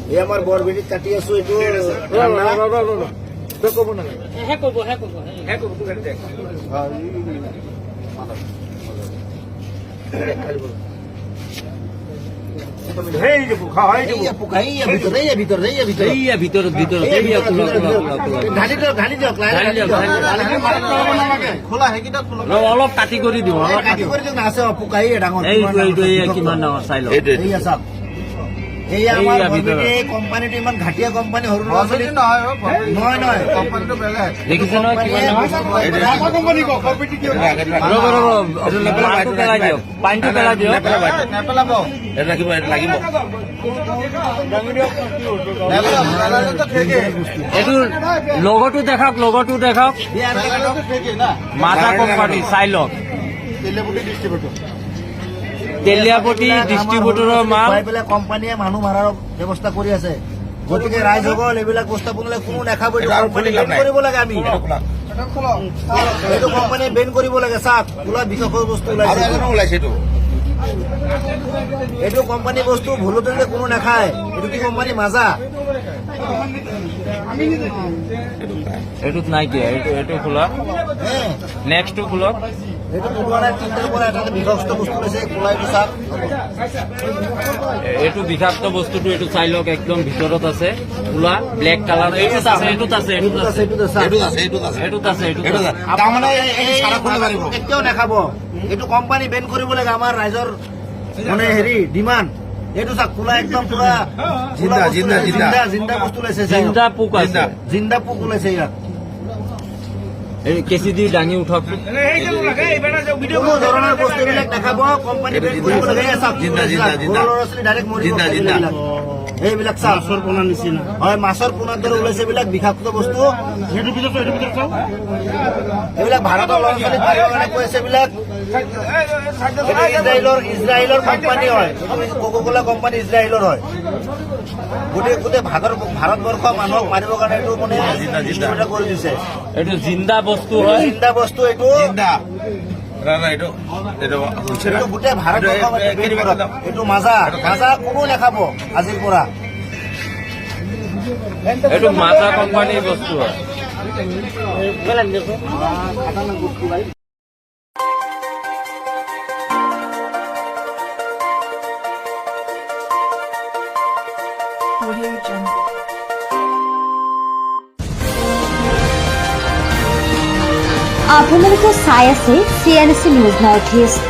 এই আমাৰ বৰবেটিত কাটি আছো এইটো কব না অলপ কাটি কৰি দিওঁ কিমান ডাঙৰ চাই লওঁ কোম্পানীটো ইমান ঘাটিয়া কোম্পানী সৰু নহয় কোম্পানীটো বেলেগ দেখিছে নহয় পেলাই দিয়ক পানীটো পেলাই দিয়ক লাগিব এইটো লগতো দেখাওক মাজা কোম্পানী চাই লওক তেলিয়াপতি ডিষ্ট্ৰিবিউটৰৰ মাল কোম্পানীয়ে মানুহ মাৰাৰ ব্যৱস্থা কৰি আছে গতিকে ৰাইজসকল এইবিলাক বস্তু আপোনালোকে কোনো নাখাব কৰিব লাগে আমি এইটো কোম্পানীয়ে বেন কৰিব লাগে চাওক ওলা বিষয়ৰ বস্তু ওলাইছে এইটো কোম্পানী বস্তু ভুলতে কোনো নাখায় এইটো কি কোম্পানী মাজা এইটোত নাই কি এইটো খোলক নেক্সটটো খোলক এইটো পুৰণা তিনিটাৰ পৰা এটা বিষাক্ত বস্তু লৈছে খোলাইটো চাওক এইটো বিষাক্ত বস্তুটো এইটো চাই লওক একদম ভিতৰত আছে খোলা ব্লেক কালাৰ এইটোত আছে তাৰমানে কেতিয়াও নাখাব এইটো কোম্পানী বেন কৰিব লাগে আমাৰ ৰাইজৰ মানে হেৰি ডিমাণ্ড এইটো চাওক খোলা একদম পুৰা জিন্দা বস্তু লৈছে জিন্দা পোক ওলাইছে ইয়াত কেঁচি দি দাঙি উঠক কোনো ধৰণৰ বস্তুবিলাক নাখাব কোম্পানী বেন কৰিব লাগে এইবিলাক মাছৰ পোনাৰ নিচিনা হয় মাছৰ পোনাৰ দৰে ওলাইছে এইবিলাক বিষাক্ত বস্তু এইবিলাক ভাৰতৰ ল'ৰা ছোৱালীক মাৰিবৰ কাৰণে কৈ আছে এইবিলাক ইজৰাইলৰ কোম্পানী হয় কোকা-কোলা কোম্পানী ইজৰাইলৰ হয় গোটেই ভাৰতবৰ্ষ মানুহক মাৰিবৰ কাৰণে এইটো মানে কৰি দিছে এইটো জিন্দা বস্তু হয় এইটো গোটেই ভাৰতবৰ্ষ এইটো মাজা কোনো নাখাব আজিৰ পৰা এইটো মাজা কোম্পানীৰ বস্তু হয় আপোনালোকে চাই আছে CNC নিউজ নৰ্থ ইষ্ট।